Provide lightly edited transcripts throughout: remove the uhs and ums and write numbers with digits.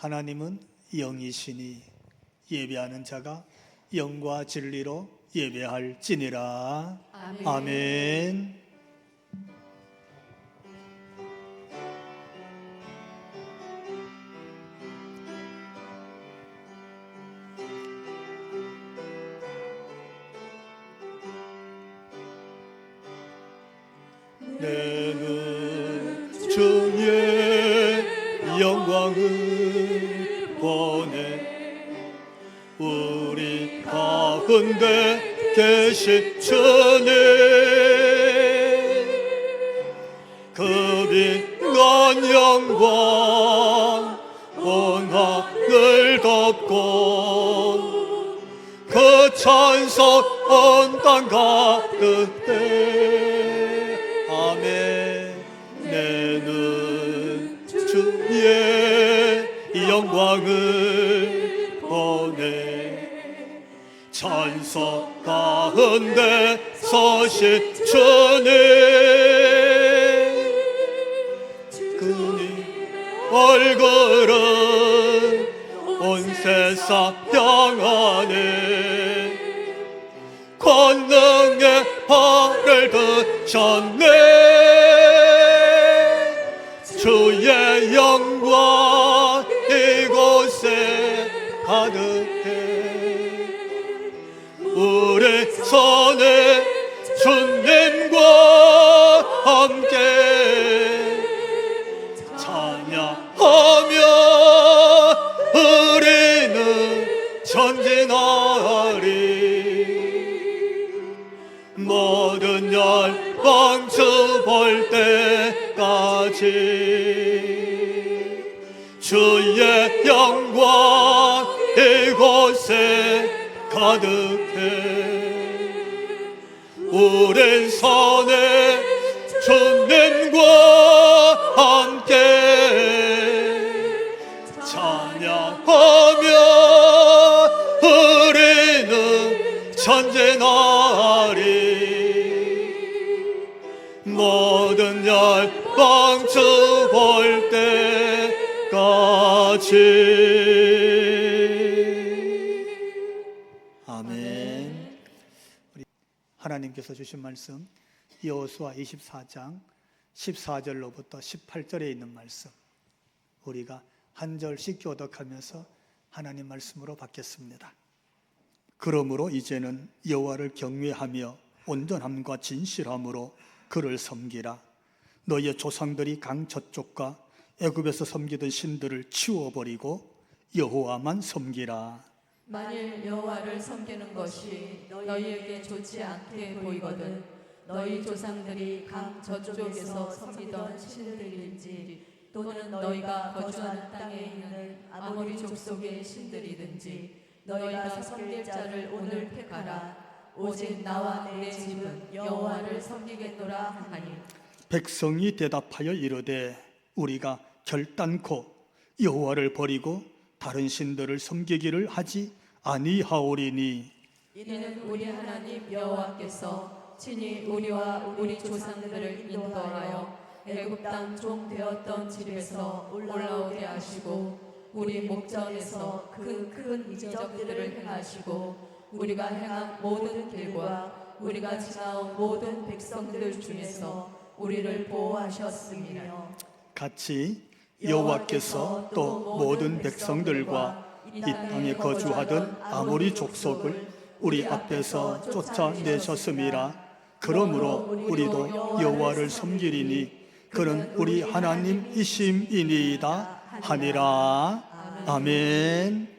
하나님은 영이시니 예배하는 자가 영과 진리로 예배할지니라. 아멘. 아멘. 내는 주의 영광을 보내 우리 가운데 계신 주님 그 빛난 영광 온 하늘 덮고 그 찬송 온 땅 가득해. 아멘. 내는 주의 영광을 보내 찬송 가운데 서신 주님 그님 얼굴은 온 세상 평안해 권능의 발을 드셨네. 주의 영광 이곳에 가득해. 우리 손에 주님과 함께 찬양하며 우리는 전진하리. 모든 열방 주 볼 때까지 주의 영광 이곳에 가득해. 우린 손에 주님과 함께 찬양하며 우리는 전진하리. 모든 열방 주 볼 때까지. 아멘. 하나님께서 주신 말씀 여호수아 24장 14절로부터 18절에 있는 말씀, 우리가 한 절씩 교독하면서 하나님 말씀으로 받겠습니다. 그러므로 이제는 여호와를 경외하며 온전함과 진실함으로 그를 섬기라. 너희의 조상들이 강 저쪽과 애굽에서 섬기던 신들을 치워버리고 여호와만 섬기라. 만일 여호와를 섬기는 것이 너희에게 좋지 않게 보이거든 너희 조상들이 강 저쪽에서 섬기던 신들인지 또는 너희가 거주하는 땅에 있는 아모리 족속의 신들이든지 너희가 섬길 자를 오늘 택하라. 오직 나와 내 집은 여호와를 섬기겠노라 하니. 백성이 대답하여 이르되 우리가 결단코 여호와를 버리고 다른 신들을 섬기기를 하지 아니하오리니. 이는 우리 하나님 여호와께서 친히 우리와 우리 조상들을 인도하여 애굽 땅 종 되었던 집에서 올라오게 하시고 우리 목전에서 그 큰 이적들을 행하시고 우리가 행한 모든 길과 우리가 지나온 모든 백성들 중에서 우리를 보호하셨으며 같이 여호와께서 또 모든 백성들과 이 땅에 거주하던 아모리 족속을 우리 앞에서 쫓아내셨음이라. 그러므로 우리도 여호와를 섬기리니 그는 우리 하나님이심이니이다 하니라. 아멘.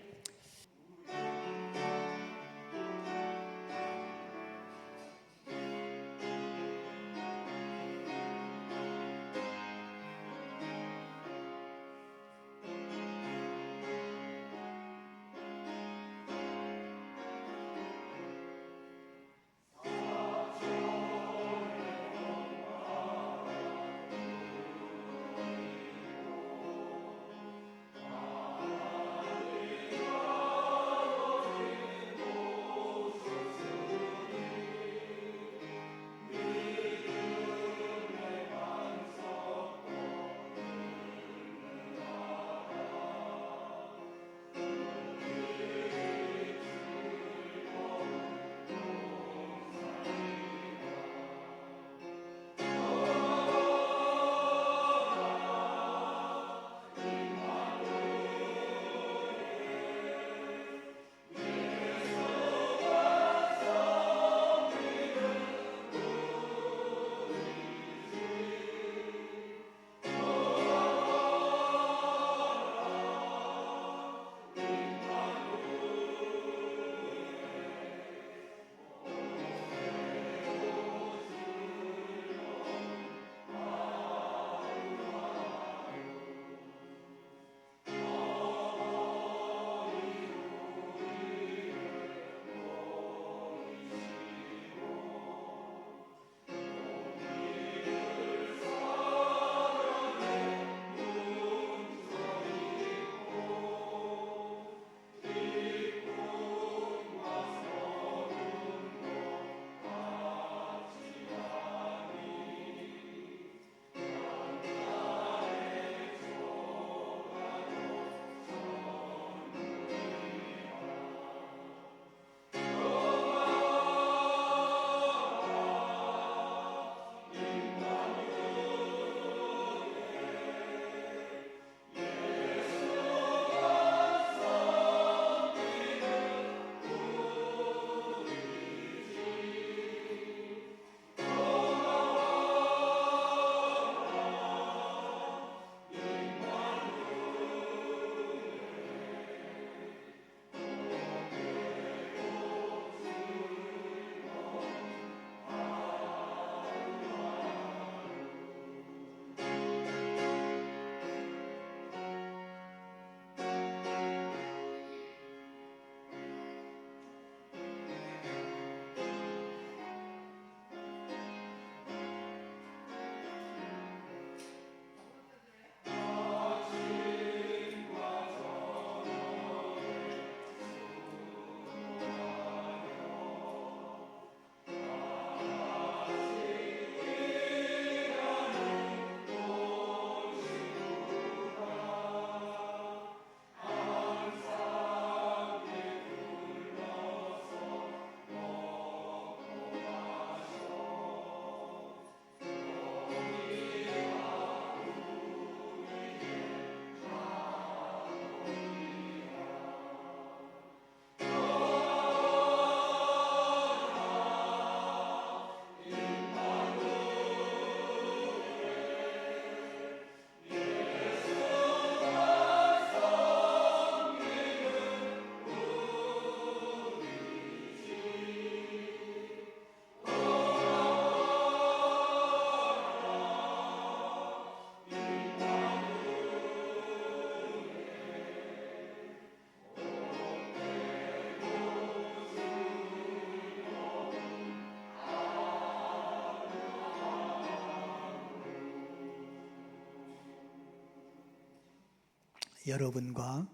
여러분과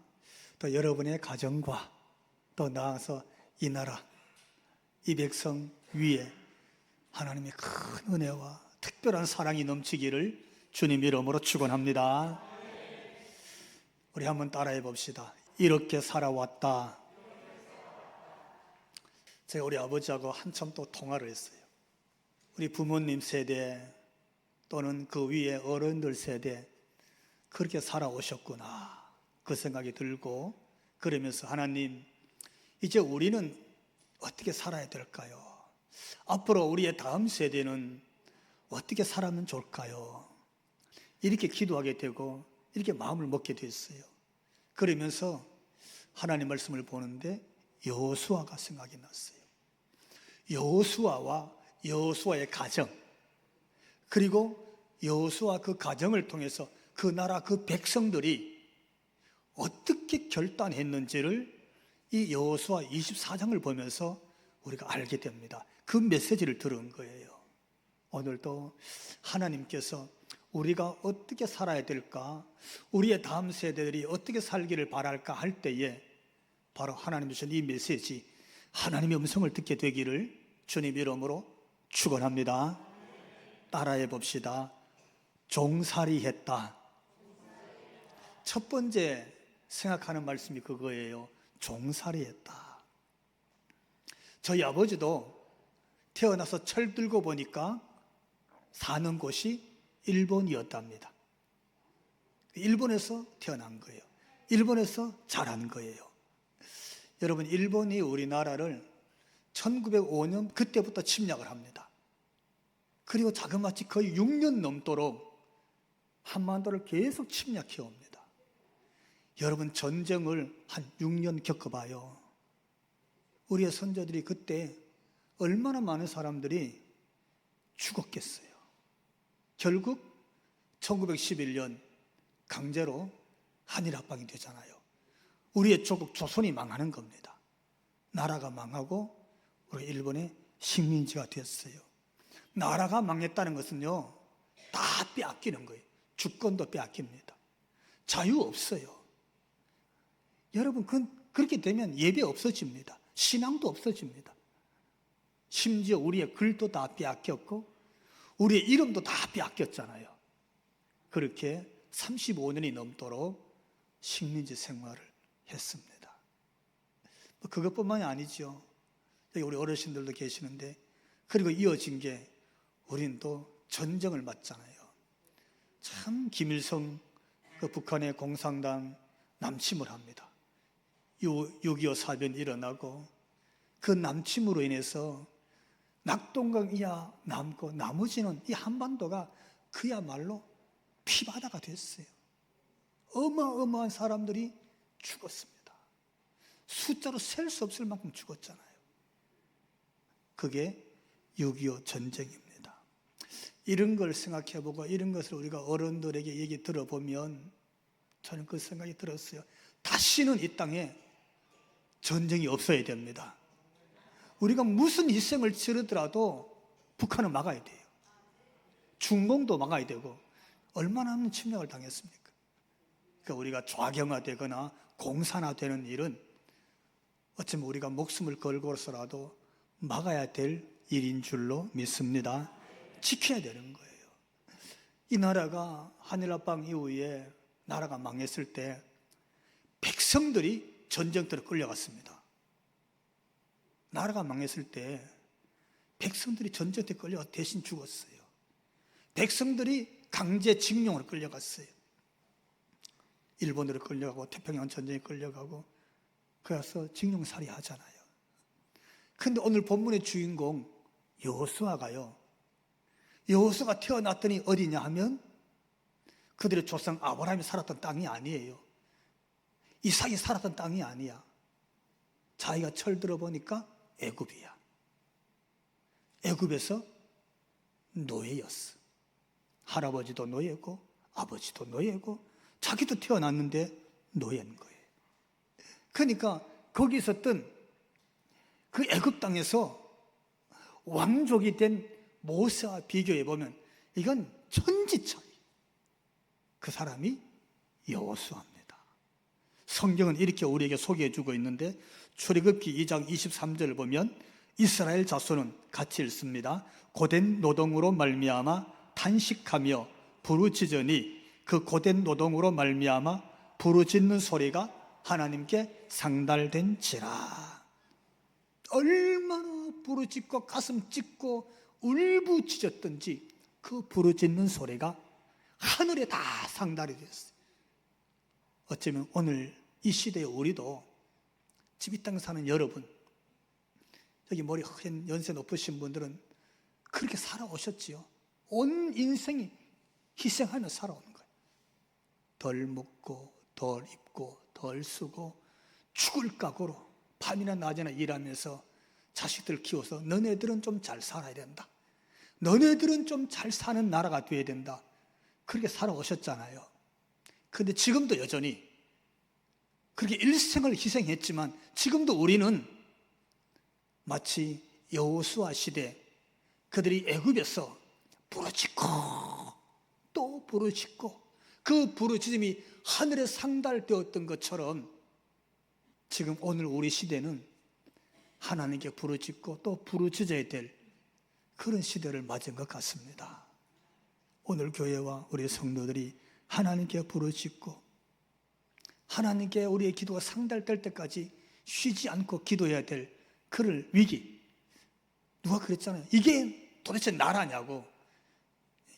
또 여러분의 가정과 또 나아가서 이 나라, 이 백성 위에 하나님의 큰 은혜와 특별한 사랑이 넘치기를 주님 이름으로 축원합니다. 우리 한번 따라해 봅시다. 이렇게 살아왔다. 제가 우리 아버지하고 한참 또 통화를 했어요. 우리 부모님 세대 또는 그 위에 어른들 세대 그렇게 살아오셨구나 그 생각이 들고, 그러면서 하나님, 이제 우리는 어떻게 살아야 될까요? 앞으로 우리의 다음 세대는 어떻게 살아면 좋을까요? 이렇게 기도하게 되고 이렇게 마음을 먹게 됐어요. 그러면서 하나님 말씀을 보는데 여호수아가 생각이 났어요. 여호수아와 여호수아의 가정, 그리고 여호수아 그 가정을 통해서 그 나라 그 백성들이 어떻게 결단했는지를 이 여호수아 24장을 보면서 우리가 알게 됩니다. 그 메시지를 들은 거예요. 오늘도 하나님께서 우리가 어떻게 살아야 될까, 우리의 다음 세대들이 어떻게 살기를 바랄까 할 때에 바로 하나님 주신 이 메시지, 하나님의 음성을 듣게 되기를 주님 이름으로 축원합니다. 따라해 봅시다. 종살이했다. 첫 번째 생각하는 말씀이 그거예요. 종살이했다. 저희 아버지도 태어나서 철 들고 보니까 사는 곳이 일본이었답니다. 일본에서 태어난 거예요. 일본에서 자란 거예요. 여러분, 일본이 우리나라를 1905년 그때부터 침략을 합니다. 그리고 자그마치 거의 6년 넘도록 한반도를 계속 침략해 옵니다. 여러분, 전쟁을 한 6년 겪어봐요. 우리의 선조들이 그때 얼마나 많은 사람들이 죽었겠어요. 결국 1911년 강제로 한일합방이 되잖아요. 우리의 조국 조선이 망하는 겁니다. 나라가 망하고 우리 일본의 식민지가 됐어요. 나라가 망했다는 것은요, 다 빼앗기는 거예요. 주권도 빼앗깁니다. 자유 없어요. 여러분, 그렇게 되면 예배 없어집니다. 신앙도 없어집니다. 심지어 우리의 글도 다 빼앗겼고 우리의 이름도 다 빼앗겼잖아요. 그렇게 35년이 넘도록 식민지 생활을 했습니다. 그것뿐만이 아니죠. 여기 우리 어르신들도 계시는데, 그리고 이어진 게 우리는 또 전쟁을 맞잖아요. 참 김일성 그 북한의 공산당 남침을 합니다. 6.25 사변이 일어나고 그 남침으로 인해서 낙동강 이하 남고 나머지는 이 한반도가 그야말로 피바다가 됐어요. 어마어마한 사람들이 죽었습니다. 숫자로 셀 수 없을 만큼 죽었잖아요. 그게 6.25 전쟁입니다. 이런 걸 생각해보고 이런 것을 우리가 어른들에게 얘기 들어보면 저는 그 생각이 들었어요. 다시는 이 땅에 전쟁이 없어야 됩니다. 우리가 무슨 희생을 치르더라도 북한은 막아야 돼요. 중공도 막아야 되고, 얼마나 많은 침략을 당했습니까? 그러니까 우리가 좌경화되거나 공산화되는 일은 어쩌면 우리가 목숨을 걸고서라도 막아야 될 일인 줄로 믿습니다. 지켜야 되는 거예요. 이 나라가 한일합방 이후에 나라가 망했을 때 백성들이 전쟁터로 끌려갔습니다. 나라가 망했을 때 백성들이 전쟁터에 끌려가 대신 죽었어요. 백성들이 강제징용으로 끌려갔어요. 일본으로 끌려가고 태평양 전쟁에 끌려가고 그래서 징용살이 하잖아요. 그런데 오늘 본문의 주인공 여호수아가요, 여호수아가 태어났더니 어디냐 하면 그들의 조상 아브라함이 살았던 땅이 아니에요. 이삭이 살았던 땅이 아니야. 자기가 철 들어보니까 애굽이야. 애굽에서 노예였어. 할아버지도 노예고 아버지도 노예고 자기도 태어났는데 노예인 거예요. 그러니까 거기 있었던 그 애굽 땅에서 왕족이 된 모세와 비교해 보면 이건 천지 차이. 그 사람이 여호수아입니다. 성경은 이렇게 우리에게 소개해 주고 있는데, 출애굽기 2장 23절을 보면 이스라엘 자손은 같이 읽습니다. 고된 노동으로 말미암아 탄식하며 부르짖으니 그 고된 노동으로 말미암아 부르짖는 소리가 하나님께 상달된지라. 얼마나 부르짖고 가슴 찢고 울부짖었던지 그 부르짖는 소리가 하늘에 다 상달이 됐어요. 어쩌면 오늘 이 시대에 우리도 집 이 땅에 사는 여러분, 여기 머리 큰 연세 높으신 분들은 그렇게 살아오셨지요. 온 인생이 희생하며 살아오는 거예요. 덜 먹고 덜 입고 덜 쓰고 죽을 각오로 밤이나 낮이나 일하면서 자식들 키워서 너네들은 좀 잘 살아야 된다, 너네들은 좀 잘 사는 나라가 돼야 된다, 그렇게 살아오셨잖아요. 그런데 지금도 여전히 그렇게 일생을 희생했지만 지금도 우리는 마치 여호수아 시대 그들이 애굽에서 부르짖고 또 부르짖고 그 부르짖음이 하늘에 상달되었던 것처럼 지금 오늘 우리 시대는 하나님께 부르짖고 또 부르짖어야 될 그런 시대를 맞은 것 같습니다. 오늘 교회와 우리 성도들이 하나님께 부르짖고 하나님께 우리의 기도가 상달될 때까지 쉬지 않고 기도해야 될 그럴 위기. 누가 그랬잖아요. 이게 도대체 나라냐고,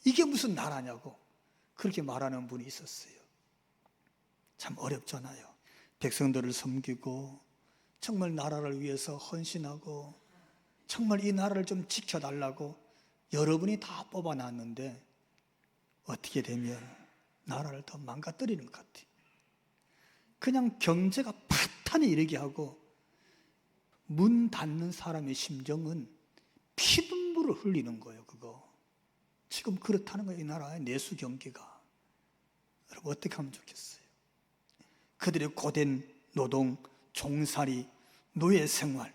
이게 무슨 나라냐고 그렇게 말하는 분이 있었어요. 참 어렵잖아요. 백성들을 섬기고 정말 나라를 위해서 헌신하고 정말 이 나라를 좀 지켜달라고 여러분이 다 뽑아놨는데 어떻게 되면 나라를 더 망가뜨리는 것 같아요. 그냥 경제가 파탄이 이르게 하고 문 닫는 사람의 심정은 피눈물을 흘리는 거예요. 그거 지금 그렇다는 거예요. 이 나라의 내수 경기가. 여러분 어떻게 하면 좋겠어요? 그들의 고된 노동, 종살이, 노예 생활,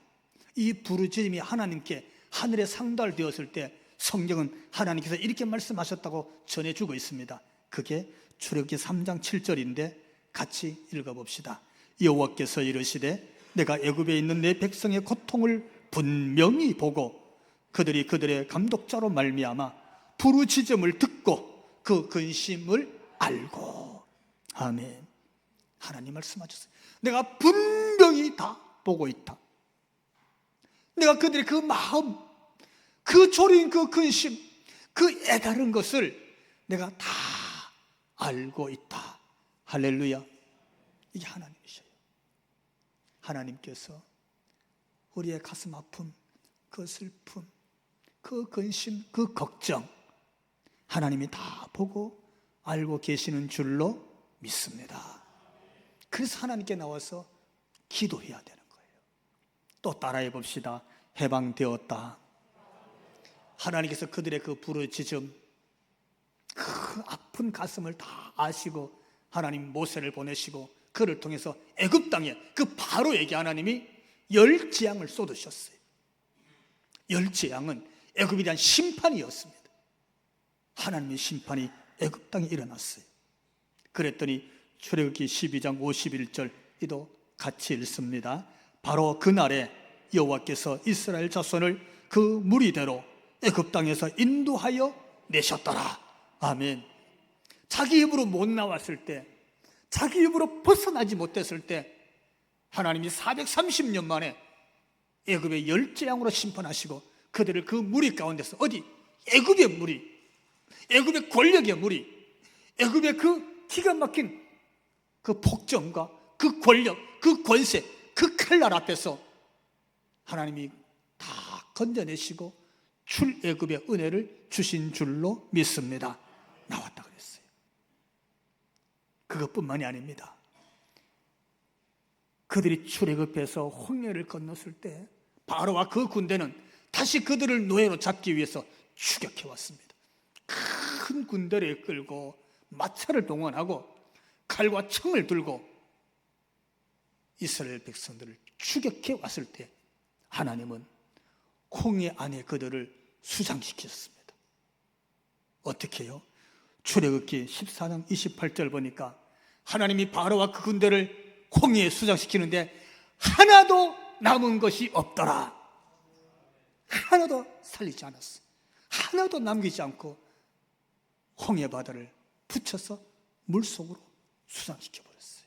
이 부르짖음이 하나님께 하늘에 상달되었을 때 성경은 하나님께서 이렇게 말씀하셨다고 전해주고 있습니다. 그게 출애굽기 3장 7절인데 같이 읽어봅시다. 여호와께서 이르시되 내가 애굽에 있는 내 백성의 고통을 분명히 보고 그들이 그들의 감독자로 말미암아 부르짖음을 듣고 그 근심을 알고. 아멘. 하나님 말씀하셨어요. 내가 분명히 다 보고 있다. 내가 그들의 그 마음, 그 졸인 그 근심, 그 애다른 것을 내가 다 알고 있다. 할렐루야. 이게 하나님이셔요. 하나님께서 우리의 가슴 아픔, 그 슬픔, 그 근심, 그 걱정 하나님이 다 보고 알고 계시는 줄로 믿습니다. 그래서 하나님께 나와서 기도해야 되는 거예요. 또 따라해 봅시다. 해방되었다. 하나님께서 그들의 그 부르짖음, 그 아픈 가슴을 다 아시고 하나님 모세를 보내시고 그를 통해서 애굽 땅에 그 바로에게 하나님이 열 재앙을 쏟으셨어요. 열 재앙은 애굽에 대한 심판이었습니다. 하나님의 심판이 애굽 땅에 일어났어요. 그랬더니 출애굽기 12장 51절 이도 같이 읽습니다. 바로 그날에 여호와께서 이스라엘 자손을 그 무리대로 애굽 땅에서 인도하여 내셨더라. 아멘. 자기 입으로 못 나왔을 때, 자기 입으로 벗어나지 못했을 때 하나님이 430년 만에 애굽의 열 재앙으로 심판하시고 그들을 그 무리 가운데서, 어디? 애굽의 무리, 애굽의 권력의 무리, 애굽의 그 기가 막힌 그 폭정과 그 권력, 그 권세, 그 칼날 앞에서 하나님이 다 건져내시고 출애굽의 은혜를 주신 줄로 믿습니다. 나왔다 그랬어요. 그것뿐만이 아닙니다. 그들이 출애굽해서 홍해를 건넜을 때 바로와 그 군대는 다시 그들을 노예로 잡기 위해서 추격해 왔습니다. 큰 군대를 이끌고 마차를 동원하고 칼과 창을 들고 이스라엘 백성들을 추격해 왔을 때 하나님은 홍해 안에 그들을 수장시켰습니다. 어떻게 해요? 출애굽기 14장 28절 보니까 하나님이 바로와 그 군대를 홍해에 수장시키는데 하나도 남은 것이 없더라. 하나도 살리지 않았어. 하나도 남기지 않고 홍해 바다를 붙여서 물속으로 수장시켜 버렸어요.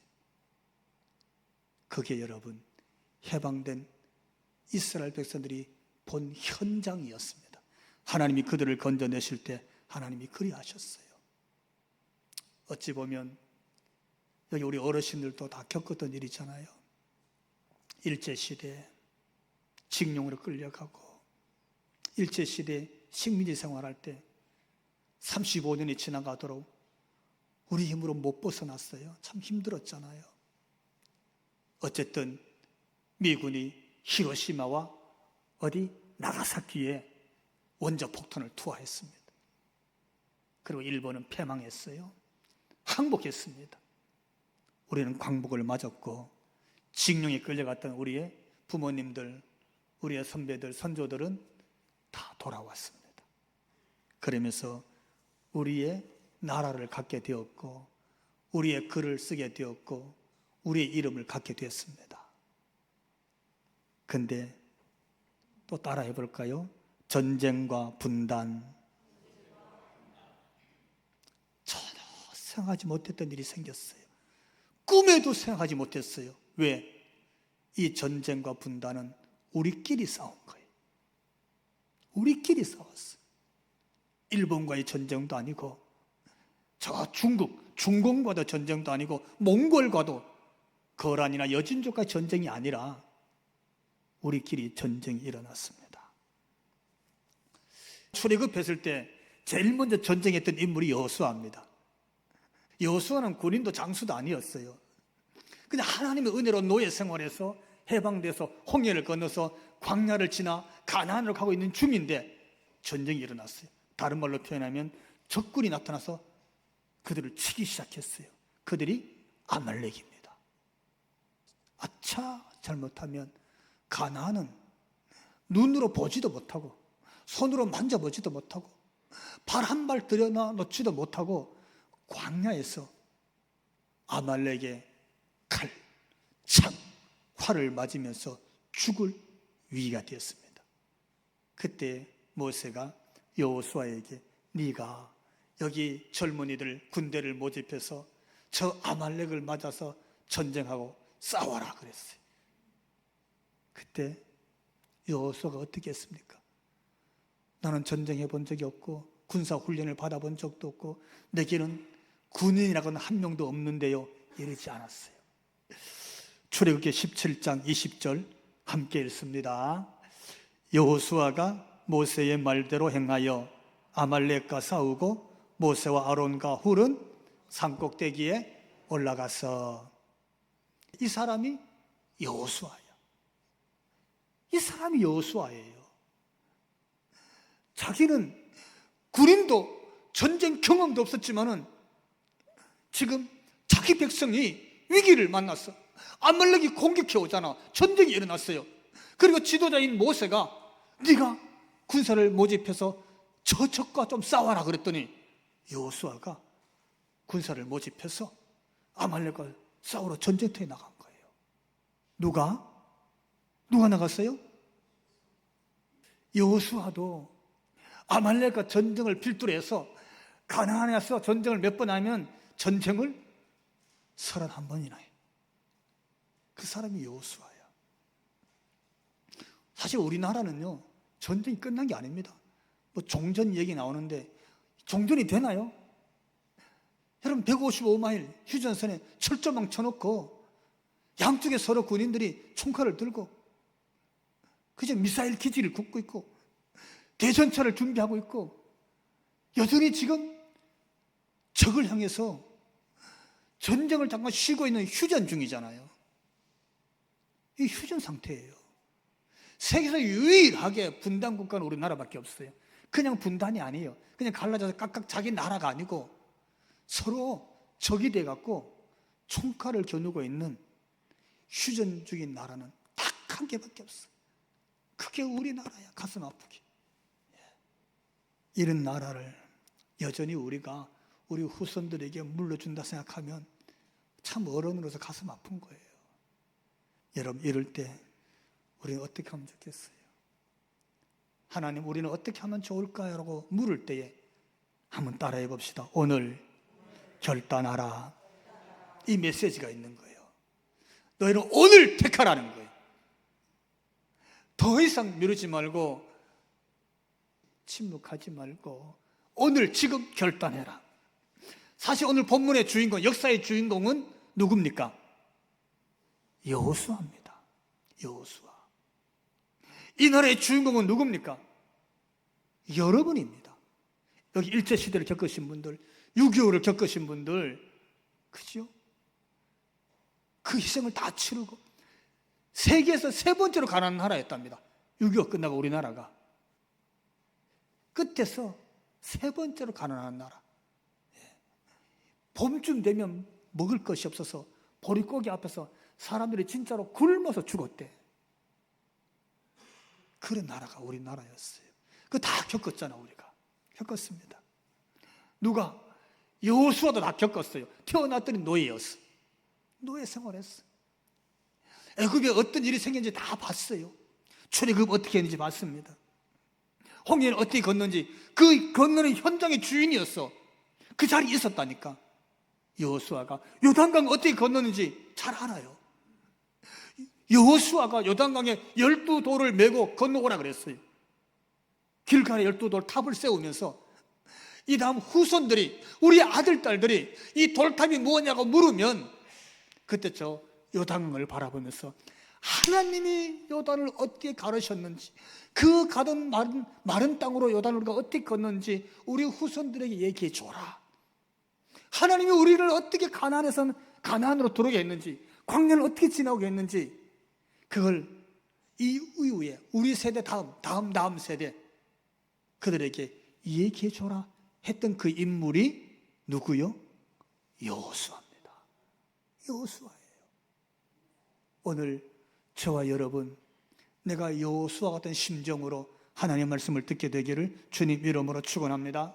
그게 여러분 해방된 이스라엘 백성들이 본 현장이었습니다. 하나님이 그들을 건져내실 때 하나님이 그리하셨어요. 어찌 보면 여기 우리 어르신들도 다 겪었던 일이잖아요. 일제시대 징용으로 끌려가고, 일제시대 식민지 생활할 때 35년이 지나가도록 우리 힘으로 못 벗어났어요. 참 힘들었잖아요. 어쨌든 미군이 히로시마와 어디 나가사키에 원자 폭탄을 투하했습니다. 그리고 일본은 패망했어요. 항복했습니다. 우리는 광복을 맞았고, 징용에 끌려갔던 우리의 부모님들, 우리의 선배들, 선조들은 다 돌아왔습니다. 그러면서 우리의 나라를 갖게 되었고, 우리의 글을 쓰게 되었고, 우리의 이름을 갖게 되었습니다. 근데 또 따라해 볼까요? 전쟁과 분단. 전혀 생각하지 못했던 일이 생겼어요. 꿈에도 생각하지 못했어요. 왜? 이 전쟁과 분단은 우리끼리 싸운 거예요. 우리끼리 싸웠어요. 일본과의 전쟁도 아니고, 저 중공과도 전쟁도 아니고, 몽골과도 거란이나 여진족과의 전쟁이 아니라 우리끼리 전쟁이 일어났습니다. 출애굽했을 때 제일 먼저 전쟁했던 인물이 여호수아입니다. 여호수아는 군인도 장수도 아니었어요. 그냥 하나님의 은혜로 노예 생활에서 해방돼서 홍해를 건너서 광야를 지나 가나안으로 가고 있는 중인데 전쟁이 일어났어요. 다른 말로 표현하면 적군이 나타나서 그들을 치기 시작했어요. 그들이 아말렉입니다. 아차, 잘못하면 가나안은 눈으로 보지도 못하고, 손으로 만져보지도 못하고, 발 한 발 들여놓지도 못하고 광야에서 아말렉의 칼, 창, 활을 맞으면서 죽을 위기가 되었습니다. 그때 모세가 여호수아에게 네가 여기 젊은이들 군대를 모집해서 저 아말렉을 맞아서 전쟁하고 싸워라 그랬어요. 그때 여호수아가 어떻게 했습니까? 나는 전쟁해 본 적이 없고 군사 훈련을 받아본 적도 없고 내게는 군인이라고는 한 명도 없는데요, 이러지 않았어요. 출애굽기 17장 20절 함께 읽습니다. 여호수아가 모세의 말대로 행하여 아말렉과 싸우고 모세와 아론과 훌은 산꼭대기에 올라가서. 이 사람이 여호수아야. 이 사람이 여호수아예요. 자기는 군인도 전쟁 경험도 없었지만은 지금 자기 백성이 위기를 만났어. 아말렉이 공격해 오잖아. 전쟁이 일어났어요. 그리고 지도자인 모세가 네가 군사를 모집해서 저 적과 좀 싸워라 그랬더니 여호수아가 군사를 모집해서 아말렉과 싸우러 전쟁터에 나간 거예요. 누가 나갔어요? 여호수아도 아말렉과 전쟁을 필두로 해서 가나안에서 전쟁을 몇 번 하면 전쟁을 31번이나 해. 그 사람이 여호수아야. 사실 우리나라는요, 전쟁이 끝난 게 아닙니다. 뭐 종전 얘기 나오는데 종전이 되나요? 여러분 155마일 휴전선에 철조망 쳐놓고 양쪽에 서로 군인들이 총칼을 들고 그저 미사일 기지를 굽고 있고 대전차를 준비하고 있고 여전히 지금 적을 향해서 전쟁을 잠깐 쉬고 있는 휴전 중이잖아요. 이 휴전 상태예요. 세계에서 유일하게 분단 국가는 우리나라밖에 없어요. 그냥 분단이 아니에요. 그냥 갈라져서 각각 자기 나라가 아니고 서로 적이 돼갖고 총칼을 겨누고 있는 휴전 중인 나라는 딱 한 개밖에 없어. 그게 우리나라야. 가슴 아프게. 이런 나라를 여전히 우리가 우리 후손들에게 물려준다 생각하면 참 어른으로서 가슴 아픈 거예요. 여러분, 이럴 때 우리는 어떻게 하면 좋겠어요? 하나님, 우리는 어떻게 하면 좋을까요? 라고 물을 때에 한번 따라해 봅시다. 오늘 결단하라. 이 메시지가 있는 거예요. 너희는 오늘 택하라는 거예요. 더 이상 미루지 말고 침묵하지 말고 오늘 지금 결단해라. 사실 오늘 본문의 주인공, 역사의 주인공은 누굽니까? 여호수아입니다. 여호수아. 이 나라의 주인공은 누굽니까? 여러분입니다. 여기 일제시대를 겪으신 분들, 6.25를 겪으신 분들, 그죠? 그 희생을 다 치르고 세계에서 세 번째로 가난한 나라였답니다. 6.25 끝나고 우리나라가 끝에서 세 번째로 가난한 나라. 봄쯤 되면 먹을 것이 없어서 보릿고기 앞에서 사람들이 진짜로 굶어서 죽었대. 그런 나라가 우리나라였어요. 그거 다 겪었잖아. 우리가 겪었습니다. 누가? 여호수아도 다 겪었어요. 태어났더니 노예였어. 노예 생활했어. 애굽에 어떤 일이 생겼는지 다 봤어요. 출애굽 어떻게 했는지 봤습니다. 홍해를 어떻게 건넌지 그 건너는 현장의 주인이었어. 그 자리에 있었다니까. 여호수아가 요단강 어떻게 건너는지 잘 알아요. 여호수아가 요단강에 12돌을 메고 건너오라 그랬어요. 길가에 12돌 탑을 세우면서 이 다음 후손들이, 우리 아들, 딸들이 이 돌탑이 뭐냐고 물으면 그때 저 요단강을 바라보면서 하나님이 요단을 어떻게 가르셨는지, 그 가던 마른 땅으로 요단을 우리가 어떻게 건넌지 우리 후손들에게 얘기해 줘라. 하나님이 우리를 어떻게 가나안에서 가나안으로 들어오게 했는지, 광야를 어떻게 지나오게 했는지, 그걸 이 이후에 우리 세대 다음 세대 그들에게 얘기해 줘라 했던 그 인물이 누구요? 여호수아입니다. 여호수아예요. 오늘 저와 여러분, 내가 여호수아 같은 심정으로 하나님의 말씀을 듣게 되기를 주님 이름으로 축원합니다.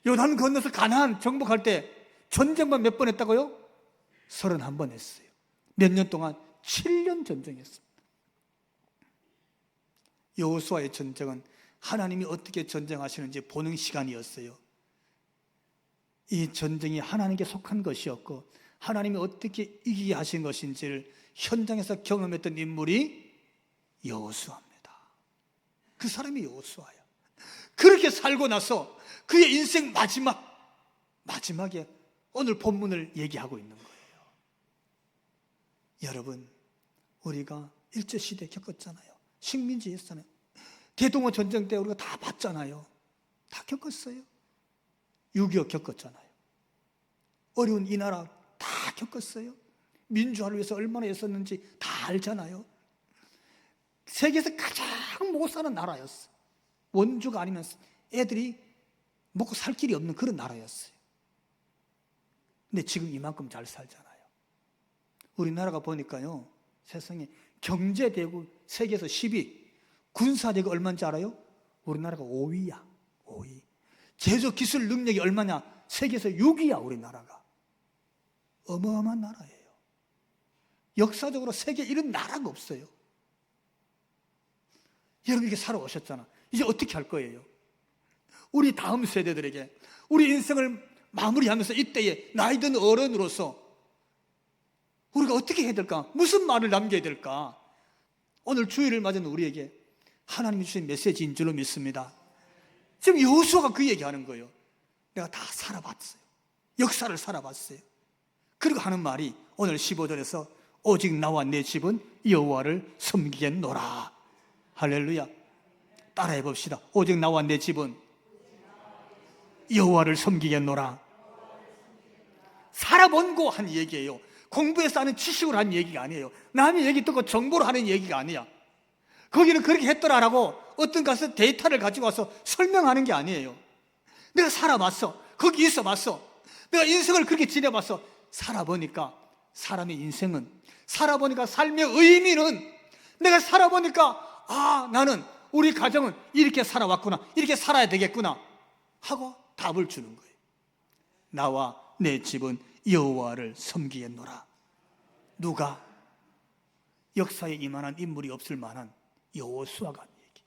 요단 건너서 가나안 정복할 때 전쟁만 몇 번 했다고요? 31번 했어요. 몇 년 동안? 7년 전쟁했습니다. 여호수아의 전쟁은 하나님이 어떻게 전쟁하시는지 보는 시간이었어요. 이 전쟁이 하나님께 속한 것이었고 하나님이 어떻게 이기게 하신 것인지를 현장에서 경험했던 인물이 여호수아입니다. 그 사람이 여호수아야. 그렇게 살고 나서 그의 인생 마지막에 오늘 본문을 얘기하고 있는 거예요. 여러분, 우리가 일제시대 겪었잖아요. 식민지 했잖아요. 대동아 전쟁 때 우리가 다 봤잖아요. 다 겪었어요. 6.25 겪었잖아요. 어려운 이 나라 다 겪었어요. 민주화를 위해서 얼마나 애썼는지 다 알잖아요. 세계에서 가장 못 사는 나라였어. 원주가 아니면 애들이 먹고 살 길이 없는 그런 나라였어요. 근데 지금 이만큼 잘 살잖아요. 우리나라가 보니까요, 세상에 경제대국 세계에서 10위, 군사대국 얼마인지 알아요? 우리나라가 5위야. 5위. 제조기술 능력이 얼마냐? 세계에서 6위야. 우리나라가. 어마어마한 나라예요. 역사적으로 세계에 이런 나라가 없어요. 여러분 이렇게 살아오셨잖아. 이제 어떻게 할 거예요? 우리 다음 세대들에게 우리 인생을 마무리하면서 이때에 나이 든 어른으로서 우리가 어떻게 해야 될까? 무슨 말을 남겨야 될까? 오늘 주일을 맞은 우리에게 하나님이 주신 메시지인 줄로 믿습니다. 지금 여호수아가 그 얘기하는 거예요. 내가 다 살아봤어요. 역사를 살아봤어요. 그리고 하는 말이 오늘 15절에서 오직 나와 내 집은 여호와를 섬기겠노라. 할렐루야. 따라해 봅시다. 오직 나와 내 집은 여호와를 섬기겠노라. 살아본고 한 얘기예요. 공부해서 하는 지식으로 하는 얘기가 아니에요. 남의 얘기 듣고 정보로 하는 얘기가 아니야. 거기는 그렇게 했더라라고 어떤 가서 데이터를 가지고 와서 설명하는 게 아니에요. 내가 살아봤어. 거기 있어봤어. 내가 인생을 그렇게 지내봤어. 살아보니까 사람의 인생은, 살아보니까 삶의 의미는, 내가 살아보니까 나는, 우리 가정은 이렇게 살아왔구나, 이렇게 살아야 되겠구나 하고 답을 주는 거예요. 나와 내 집은 여호와를 섬기겠노라. 누가? 역사에 이만한 인물이 없을 만한 여호수아가 한 얘기.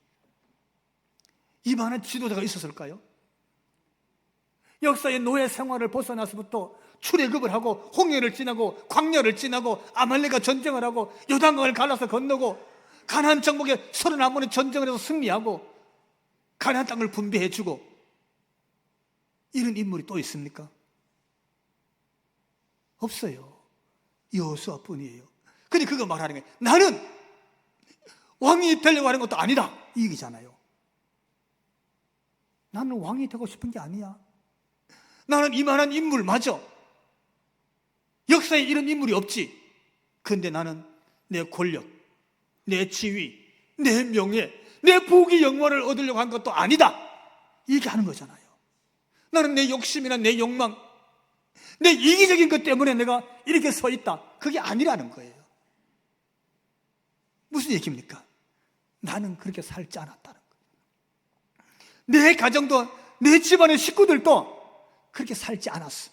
이만한 지도자가 있었을까요? 역사의 노예 생활을 벗어나서부터 출애굽을 하고 홍해를 지나고 광야를 지나고 아말렉과 전쟁을 하고 요단강을 갈라서 건너고 가나안 정복에 31번의 전쟁을 해서 승리하고 가나안 땅을 분배해주고, 이런 인물이 또 있습니까? 없어요. 여호수아뿐이에요. 근데 그거 말하는 게 나는 왕이 되려고 하는 것도 아니다 이 얘기잖아요. 나는 왕이 되고 싶은 게 아니야. 나는 이만한 인물 맞아. 역사에 이런 인물이 없지. 그런데 나는 내 권력, 내 지위, 내 명예, 내 부귀 영화를 얻으려고 한 것도 아니다 얘기하는 거잖아요. 나는 내 욕심이나 내 욕망, 내 이기적인 것 때문에 내가 이렇게 서 있다, 그게 아니라는 거예요. 무슨 얘기입니까? 나는 그렇게 살지 않았다는 거예요. 내 가정도, 내 집안의 식구들도 그렇게 살지 않았어.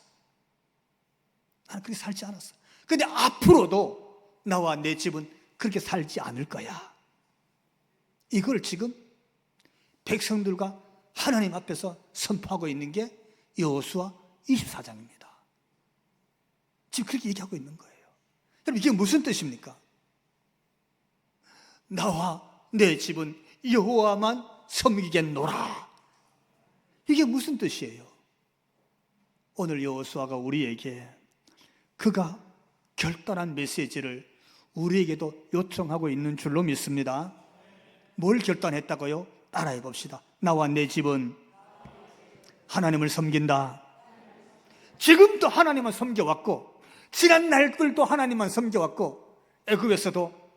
나는 그렇게 살지 않았어. 근데 앞으로도 나와 내 집은 그렇게 살지 않을 거야. 이걸 지금 백성들과 하나님 앞에서 선포하고 있는 게 여호수아 24장입니다. 지금 그렇게 얘기하고 있는 거예요. 여러분, 이게 무슨 뜻입니까? 나와 내 집은 여호와만 섬기겠노라. 이게 무슨 뜻이에요? 오늘 여호수아가 우리에게 그가 결단한 메시지를 우리에게도 요청하고 있는 줄로 믿습니다. 뭘 결단했다고요? 따라해 봅시다. 나와 내 집은 하나님을 섬긴다. 지금도 하나님만 섬겨왔고, 지난 날들도 하나님만 섬겨왔고, 애굽에서도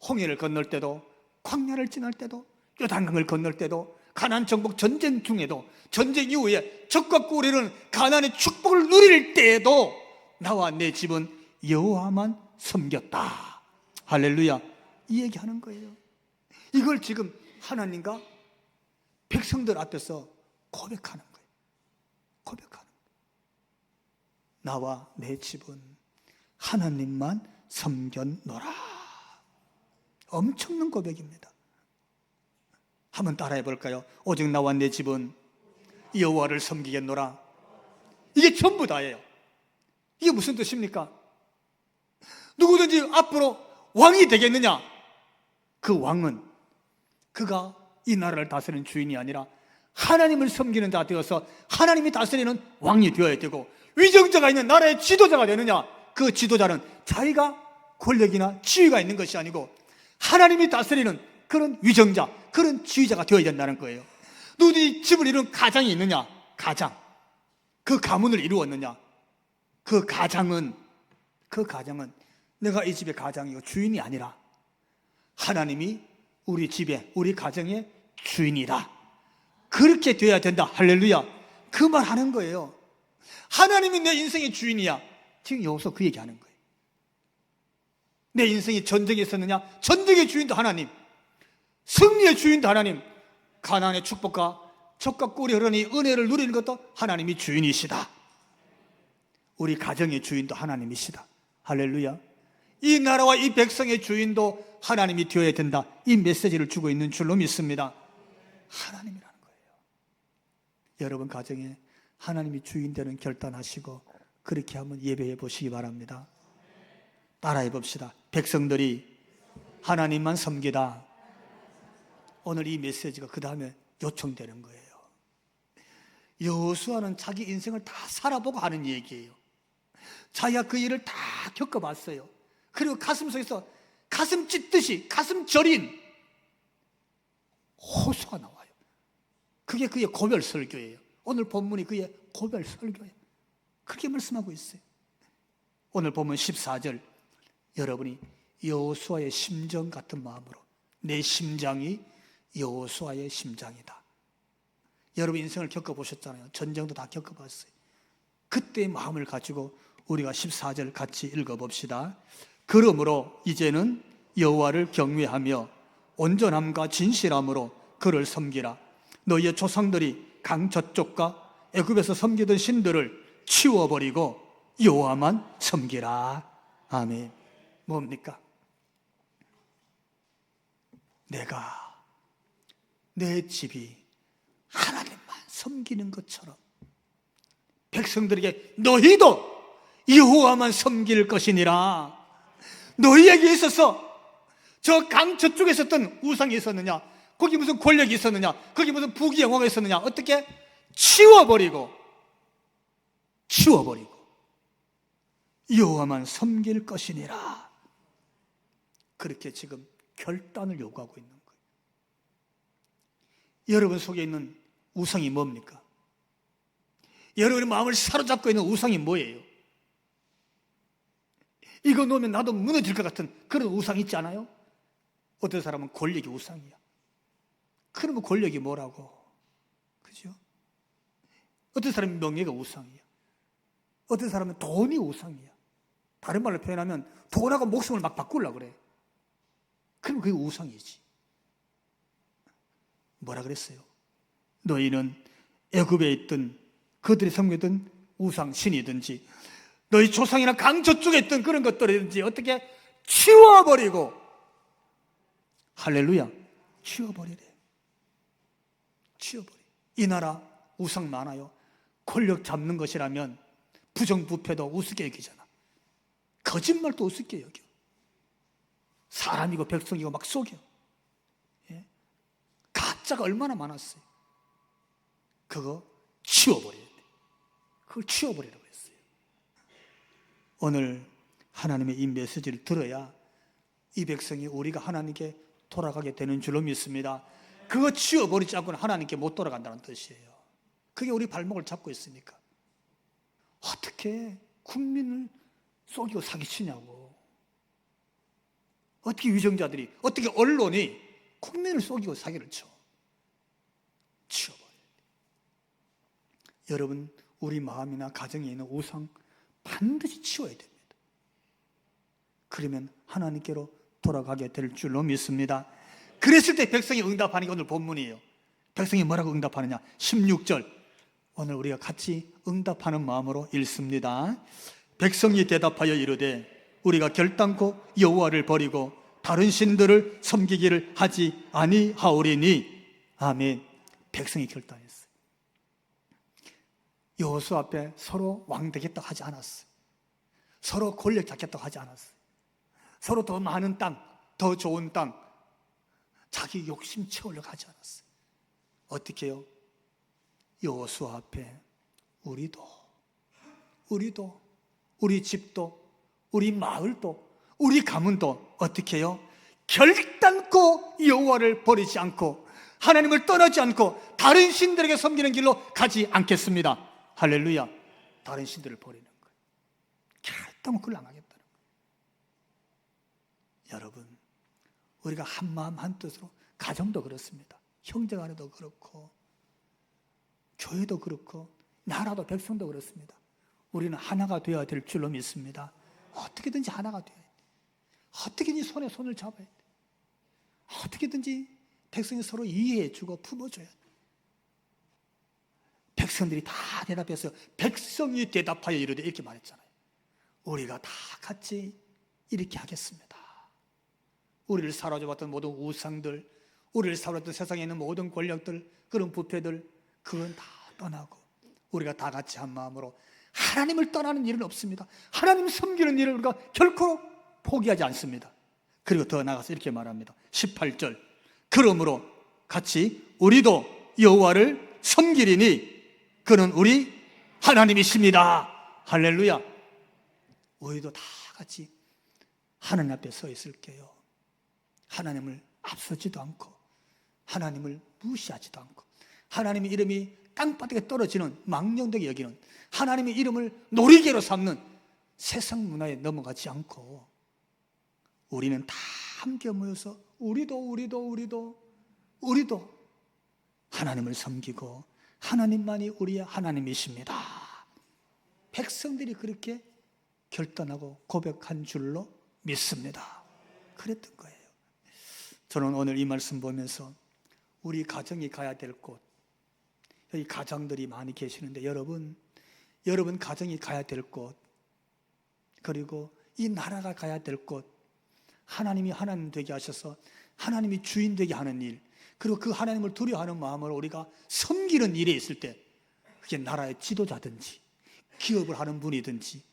홍해를 건널 때도, 광야를 지날 때도, 요단강을 건널 때도, 가나안 정복 전쟁 중에도, 전쟁 이후에 적과 꾸리는 가나안의 축복을 누릴 때에도 나와 내 집은 여호와만 섬겼다. 할렐루야. 이 얘기하는 거예요. 이걸 지금 하나님과 백성들 앞에서 고백하는 거예요. 고백하는 거예요. 나와 내 집은 하나님만 섬겼노라. 엄청난 고백입니다. 한번 따라해 볼까요? 오직 나와 내 집은 여호와를 섬기겠노라. 이게 전부 다예요. 이게 무슨 뜻입니까? 누구든지 앞으로 왕이 되겠느냐? 그 왕은 그가 이 나라를 다스리는 주인이 아니라 하나님을 섬기는 자 되어서 하나님이 다스리는 왕이 되어야 되고, 위정자가 있는 나라의 지도자가 되느냐? 그 지도자는 자기가 권력이나 지위가 있는 것이 아니고 하나님이 다스리는 그런 위정자, 그런 지휘자가 되어야 된다는 거예요. 누구든지 집을 이룬 가장이 있느냐? 가장. 그 가문을 이루었느냐? 그 가장은 내가 이 집의 가장이고 주인이 아니라 하나님이 우리 집에, 우리 가정의 주인이다. 그렇게 되어야 된다. 할렐루야. 그 말 하는 거예요. 하나님이 내 인생의 주인이야. 지금 여기서 그 얘기하는 거예요. 내 인생이 전쟁에 있었느냐? 전쟁의 주인도 하나님, 승리의 주인도 하나님, 가나안의 축복과 적과 꿀이 흐르니 은혜를 누리는 것도 하나님이 주인이시다. 우리 가정의 주인도 하나님이시다. 할렐루야. 이 나라와 이 백성의 주인도 하나님이 되어야 된다. 이 메시지를 주고 있는 줄로 믿습니다. 하나님이라는 거예요. 여러분 가정에 하나님이 주인 되는 결단하시고 그렇게 한번 예배해 보시기 바랍니다. 따라해 봅시다. 백성들이 하나님만 섬기다. 오늘 이 메시지가 그 다음에 요청되는 거예요. 여호수아는 자기 인생을 다 살아보고 하는 얘기예요. 자기가 그 일을 다 겪어봤어요. 그리고 가슴 속에서 가슴 찢듯이 가슴 저린 호소가 나와요. 그게 그의 고별 설교예요. 오늘 본문이 그의 고별 설교예요. 그렇게 말씀하고 있어요. 오늘 본문 14절, 여러분이 여호수아의 심정 같은 마음으로, 내 심장이 여호수아의 심장이다. 여러분 인생을 겪어보셨잖아요. 전쟁도 다 겪어봤어요. 그때의 마음을 가지고 우리가 14절 같이 읽어봅시다. 그러므로 이제는 여호와를 경외하며 온전함과 진실함으로 그를 섬기라. 너희의 조상들이 강 저쪽과 애굽에서 섬기던 신들을 치워버리고 여호와만 섬기라. 아멘. 뭡니까? 내가 내 집이 하나님만 섬기는 것처럼 백성들에게 너희도 여호와만 섬길 것이니라. 너희에게 있어서 저 강 저쪽에 있었던 우상이 있었느냐, 거기 무슨 권력이 있었느냐, 거기 무슨 부귀 영화가 있었느냐, 어떻게 치워버리고 여호와만 섬길 것이니라. 그렇게 지금 결단을 요구하고 있는 거예요. 여러분 속에 있는 우상이 뭡니까? 여러분의 마음을 사로잡고 있는 우상이 뭐예요? 이거 놓으면 나도 무너질 것 같은 그런 우상 있지 않아요? 어떤 사람은 권력이 우상이야. 그러면 권력이 뭐라고? 그죠? 어떤 사람은 명예가 우상이야. 어떤 사람은 돈이 우상이야. 다른 말로 표현하면 돈하고 목숨을 막 바꾸려고 그래. 그럼 그게 우상이지. 뭐라 그랬어요? 너희는 애굽에 있던 그들이 섬기던 우상 신이든지 너희 조상이나 강 저쪽에 있던 그런 것들이든지 어떻게 치워버리고, 할렐루야, 치워버리래. 치워버려. 이 나라 우상 많아요. 권력 잡는 것이라면 부정부패도 우습게 여기잖아. 거짓말도 우습게 여겨. 사람이고 백성이고 막 속여. 예? 가짜가 얼마나 많았어요. 그거 치워버려야 돼. 그걸 치워버리라고 했어요. 오늘 하나님의 이 메시지를 들어야 이 백성이 우리가 하나님께 돌아가게 되는 줄로 믿습니다. 그거 치워버리지 않고는 하나님께 못 돌아간다는 뜻이에요. 그게 우리 발목을 잡고 있으니까. 어떻게 국민을 속이고 사기치냐고. 어떻게 위정자들이, 어떻게 언론이 국민을 속이고 사기를 쳐. 치워버려야 돼. 여러분, 우리 마음이나 가정에 있는 우상 반드시 치워야 됩니다. 그러면 하나님께로 돌아가게 될 줄로 믿습니다. 그랬을 때 백성이 응답하는 게 오늘 본문이에요. 백성이 뭐라고 응답하느냐? 16절. 오늘 우리가 같이 응답하는 마음으로 읽습니다. 백성이 대답하여 이르되 우리가 결단코 여호와를 버리고 다른 신들을 섬기기를 하지 아니하오리니. 아멘. 백성이 결단했어요. 여호수아 앞에 서로 왕 되겠다고 하지 않았어요. 서로 권력 잡겠다고 하지 않았어요. 서로 더 많은 땅, 더 좋은 땅, 자기 욕심 채우려고 하지 않았어요. 어떻게 해요? 여호수아 앞에 우리도, 우리 집도, 우리 마을도, 우리 가문도 어떻게 해요? 결단코 여호와를 버리지 않고 하나님을 떠나지 않고 다른 신들에게 섬기는 길로 가지 않겠습니다. 할렐루야. 다른 신들을 버리는 거예요. 결단코 그걸 안 하겠다는 거예요. 여러분, 우리가 한 마음 한 뜻으로, 가정도 그렇습니다. 형제간에도 그렇고 교회도 그렇고 나라도 백성도 그렇습니다. 우리는 하나가 되어야 될 줄로 믿습니다. 어떻게든지 하나가 되어야 돼. 어떻게든지 손에 손을 잡아야 돼. 어떻게든지 백성이 서로 이해해주고 품어줘야 돼. 백성들이 다 대답했어요. 백성이 대답하여 이르되 이렇게 말했잖아요. 우리가 다 같이 이렇게 하겠습니다. 우리를 사로잡았던 모든 우상들, 우리를 사로잡았던 세상에 있는 모든 권력들, 그런 부패들, 그건 다 떠나고 우리가 다 같이 한 마음으로 하나님을 떠나는 일은 없습니다. 하나님 섬기는 일을 우리가 결코 포기하지 않습니다. 그리고 더 나아가서 이렇게 말합니다. 18절. 그러므로 같이 우리도 여호와를 섬기리니 그는 우리 하나님이십니다. 할렐루야. 우리도 다 같이 하나님 앞에 서 있을게요. 하나님을 앞서지도 않고 하나님을 무시하지도 않고 하나님의 이름이 땅바닥에 떨어지는 망령되게 여기는 하나님의 이름을 놀이개로 삼는 세상 문화에 넘어가지 않고 우리는 다 함께 모여서 우리도 하나님을 섬기고 하나님만이 우리의 하나님이십니다. 백성들이 그렇게 결단하고 고백한 줄로 믿습니다. 그랬던 거예요. 저는 오늘 이 말씀 보면서 우리 가정이 가야 될 곳, 여기 가장들이 많이 계시는데 여러분 가정이 가야 될 곳, 그리고 이 나라가 가야 될 곳, 하나님이 하나님 되게 하셔서 하나님이 주인 되게 하는 일, 그리고 그 하나님을 두려워하는 마음을 우리가 섬기는 일에 있을 때, 그게 나라의 지도자든지 기업을 하는 분이든지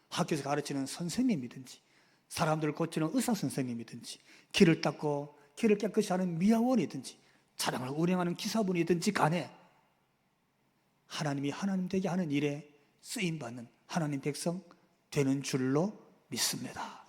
학교에서 가르치는 선생님이든지 사람들을 고치는 의사 선생님이든지 길을 닦고 길을 깨끗이 하는 미화원이든지 차량을 운행하는 기사분이든지 간에 하나님이 하나님 되게 하는 일에 쓰임받는 하나님 백성 되는 줄로 믿습니다.